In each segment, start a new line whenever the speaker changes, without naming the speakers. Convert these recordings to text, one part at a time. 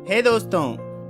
हे दोस्तों,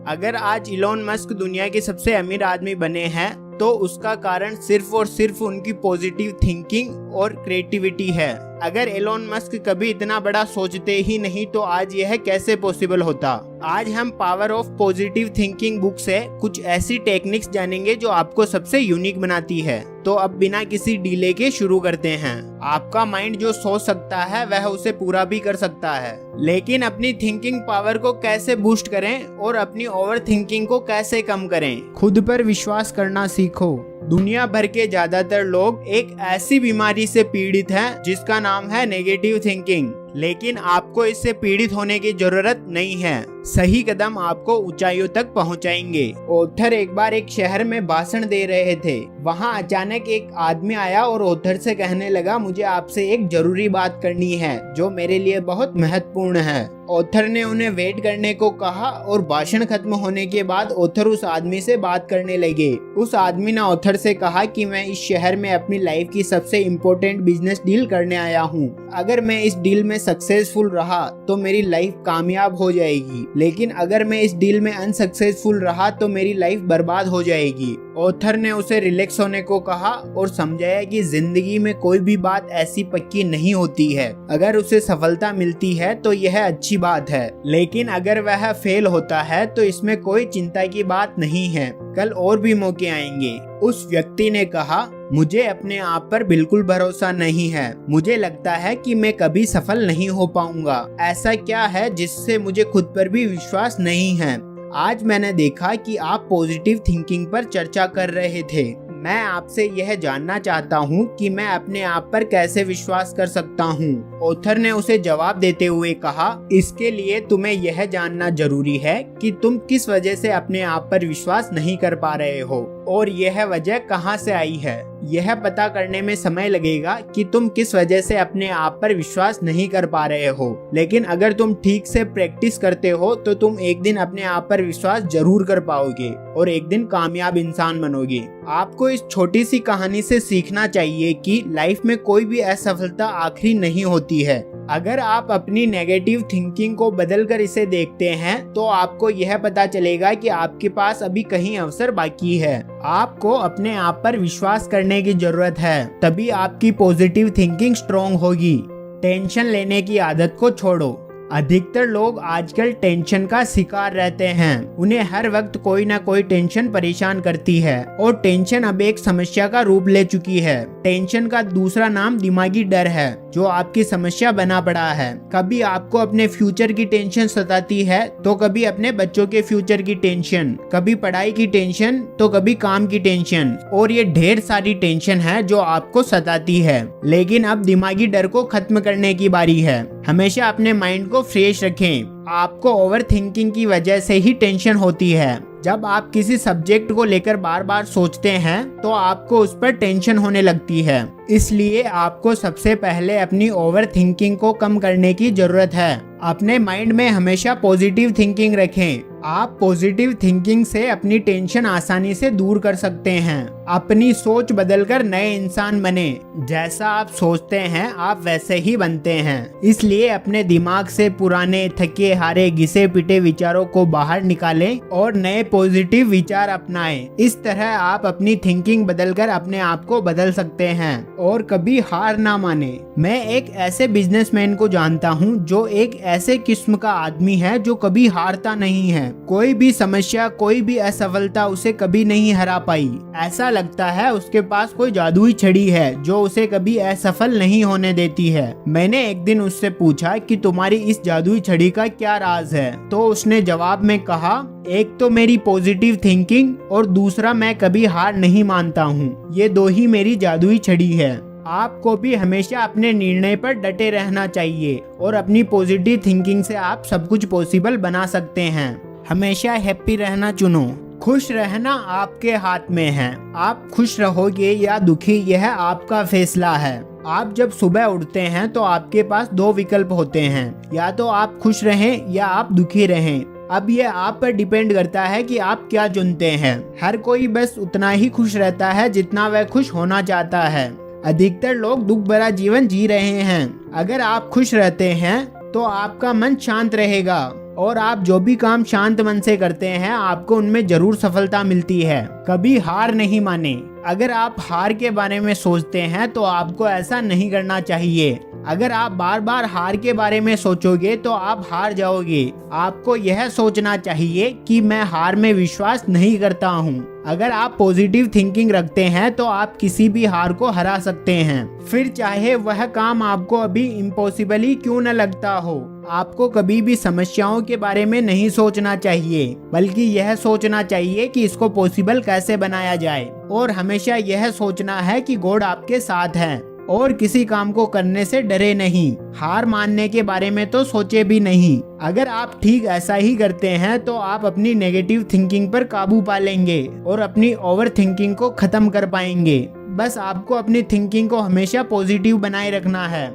अगर आज इलॉन मस्क दुनिया के सबसे अमीर आदमी बने हैं तो उसका कारण सिर्फ और सिर्फ उनकी पॉजिटिव थिंकिंग और क्रिएटिविटी है। अगर एलोन मस्क कभी इतना बड़ा सोचते ही नहीं तो आज यह कैसे पॉसिबल होता। आज हम power of positive thinking book से कुछ ऐसी टेक्निक्स जानेंगे जो आपको सबसे यूनिक बनाती है। तो अब बिना किसी डिले के शुरू करते हैं। आपका माइंड जो सोच सकता है वह उसे पूरा भी कर सकता है, लेकिन अपनी थिंकिंग पावर को कैसे बूस्ट करें और अपनी ओवर थिंकिंग को कैसे कम करें। खुद पर विश्वास करना सीखो। दुनिया भर के ज्यादातर लोग एक ऐसी बीमारी से पीड़ित हैं जिसका नाम है नेगेटिव थिंकिंग, लेकिन आपको इससे पीड़ित होने की जरूरत नहीं है। सही कदम आपको ऊंचाइयों तक पहुंचाएंगे। ऑथर एक बार एक शहर में भाषण दे रहे थे। वहां अचानक एक आदमी आया और ऑथर से कहने लगा, मुझे आपसे एक जरूरी बात करनी है जो मेरे लिए बहुत महत्वपूर्ण है। ऑथर ने उन्हें वेट करने को कहा और भाषण खत्म होने के बाद ऑथर उस आदमी से बात करने लगे। उस आदमी ने ऑथर से कहा कि मैं इस शहर में अपनी लाइफ की सबसे इम्पोर्टेंट बिजनेस डील करने आया हूँ। अगर मैं इस डील में सक्सेसफुल रहा तो मेरी लाइफ कामयाब हो जाएगी, लेकिन अगर मैं इस डील में अनसक्सेसफुल रहा तो मेरी लाइफ बर्बाद हो जाएगी। ऑथर ने उसे रिलैक्स होने को कहा और समझाया कि जिंदगी में कोई भी बात ऐसी पक्की नहीं होती है। अगर उसे सफलता मिलती है तो यह अच्छी बात है, लेकिन अगर वह फेल होता है तो इसमें कोई चिंता की बात नहीं है। कल और भी मौके आएंगे। उस व्यक्ति ने कहा, मुझे अपने आप पर बिल्कुल भरोसा नहीं है। मुझे लगता है कि मैं कभी सफल नहीं हो पाऊंगा। ऐसा क्या है जिससे मुझे खुद पर भी विश्वास नहीं है। आज मैंने देखा कि आप पॉजिटिव थिंकिंग पर चर्चा कर रहे थे। मैं आपसे यह जानना चाहता हूँ कि मैं अपने आप पर कैसे विश्वास कर सकता हूँ। ऑथर ने उसे जवाब देते हुए कहा, इसके लिए तुम्हें यह जानना जरूरी है कि तुम किस वजह से अपने आप पर विश्वास नहीं कर पा रहे हो और यह वजह कहाँ से आई है। यह पता करने में समय लगेगा कि तुम किस वजह से अपने आप पर विश्वास नहीं कर पा रहे हो, लेकिन अगर तुम ठीक से प्रैक्टिस करते हो तो तुम एक दिन अपने आप पर विश्वास जरूर कर पाओगे और एक दिन कामयाब इंसान बनोगे। आपको इस छोटी सी कहानी से सीखना चाहिए कि लाइफ में कोई भी असफलता आखिरी नहीं होती है। अगर आप अपनी नेगेटिव थिंकिंग को बदलकर इसे देखते हैं तो आपको यह पता चलेगा कि आपके पास अभी कहीं अवसर बाकी है। आपको अपने आप पर विश्वास करने की जरूरत है, तभी आपकी पॉजिटिव थिंकिंग स्ट्रॉन्ग होगी। टेंशन लेने की आदत को छोड़ो। अधिकतर लोग आजकल टेंशन का शिकार रहते हैं। उन्हें हर वक्त कोई ना कोई टेंशन परेशान करती है और टेंशन अब एक समस्या का रूप ले चुकी है। टेंशन का दूसरा नाम दिमागी डर है जो आपकी समस्या बना पड़ा है। कभी आपको अपने फ्यूचर की टेंशन सताती है तो कभी अपने बच्चों के फ्यूचर की टेंशन, कभी पढ़ाई की टेंशन तो कभी काम की टेंशन, और ये ढेर सारी टेंशन है जो आपको सताती है। लेकिन अब दिमागी डर को खत्म करने की बारी है। हमेशा अपने माइंड को फ्रेश रखें। आपको ओवर थिंकिंग की वजह से ही टेंशन होती है। जब आप किसी सब्जेक्ट को लेकर बार बार सोचते हैं तो आपको उस पर टेंशन होने लगती है। इसलिए आपको सबसे पहले अपनी ओवर थिंकिंग को कम करने की जरूरत है। अपने माइंड में हमेशा पॉजिटिव थिंकिंग रखें। आप पॉजिटिव थिंकिंग से अपनी टेंशन आसानी से दूर कर सकते हैं। अपनी सोच बदलकर नए इंसान बने। जैसा आप सोचते हैं आप वैसे ही बनते हैं। इसलिए अपने दिमाग से पुराने थके हारे घिसे पिटे विचारों को बाहर निकालें और नए पॉजिटिव विचार अपनाएं। इस तरह आप अपनी थिंकिंग बदलकर अपने आप को बदल सकते हैं और कभी हार ना माने। मैं एक ऐसे बिजनेसमैन को जानता हूँ जो एक ऐसे किस्म का आदमी है जो कभी हारता नहीं है। कोई भी समस्या, कोई भी असफलता उसे कभी नहीं हरा पाई। ऐसा लगता है उसके पास कोई जादुई छड़ी है जो उसे कभी असफल नहीं होने देती है। मैंने एक दिन उससे पूछा कि तुम्हारी इस जादुई छड़ी का क्या राज है, तो उसने जवाब में कहा, एक तो मेरी पॉजिटिव थिंकिंग और दूसरा मैं कभी हार नहीं मानता हूँ। ये दो ही मेरी जादुई छड़ी है। आपको भी हमेशा अपने निर्णय पर डटे रहना चाहिए और अपनी पॉजिटिव थिंकिंग से आप सब कुछ पॉसिबल बना सकते हैं। हमेशा हैप्पी रहना चुनो। खुश रहना आपके हाथ में है। आप खुश रहोगे या दुखी यह आपका फैसला है। आप जब सुबह उठते हैं तो आपके पास दो विकल्प होते हैं, या तो आप खुश रहें या आप दुखी रहें। अब ये आप पर डिपेंड करता है कि आप क्या चुनते हैं। हर कोई बस उतना ही खुश रहता है जितना वह खुश होना चाहता है। अधिकतर लोग दुख भरा जीवन जी रहे हैं। अगर आप खुश रहते हैं तो आपका मन शांत रहेगा और आप जो भी काम शांत मन से करते हैं आपको उनमें जरूर सफलता मिलती है। कभी हार नहीं माने। अगर आप हार के बारे में सोचते हैं तो आपको ऐसा नहीं करना चाहिए। अगर आप बार बार हार के बारे में सोचोगे तो आप हार जाओगे। आपको यह सोचना चाहिए कि मैं हार में विश्वास नहीं करता हूँ। अगर आप पॉजिटिव थिंकिंग रखते हैं तो आप किसी भी हार को हरा सकते हैं, फिर चाहे वह काम आपको अभी इम्पॉसिबल ही क्यों न लगता हो। आपको कभी भी समस्याओं के बारे में नहीं सोचना चाहिए, बल्कि यह सोचना चाहिए कि इसको पॉसिबल कैसे बनाया जाए। और हमेशा यह सोचना है कि गॉड आपके साथ है और किसी काम को करने से डरे नहीं। हार मानने के बारे में तो सोचे भी नहीं। अगर आप ठीक ऐसा ही करते हैं तो आप अपनी नेगेटिव थिंकिंग पर काबू पा लेंगे और अपनी ओवर थिंकिंग को खत्म कर पाएंगे। बस आपको अपनी थिंकिंग को हमेशा पॉजिटिव बनाए रखना है।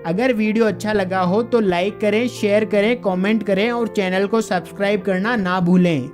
अगर वीडियो अच्छा लगा हो तो लाइक करें, शेयर करें, कमेंट करें और चैनल को सब्सक्राइब करना ना भूलें।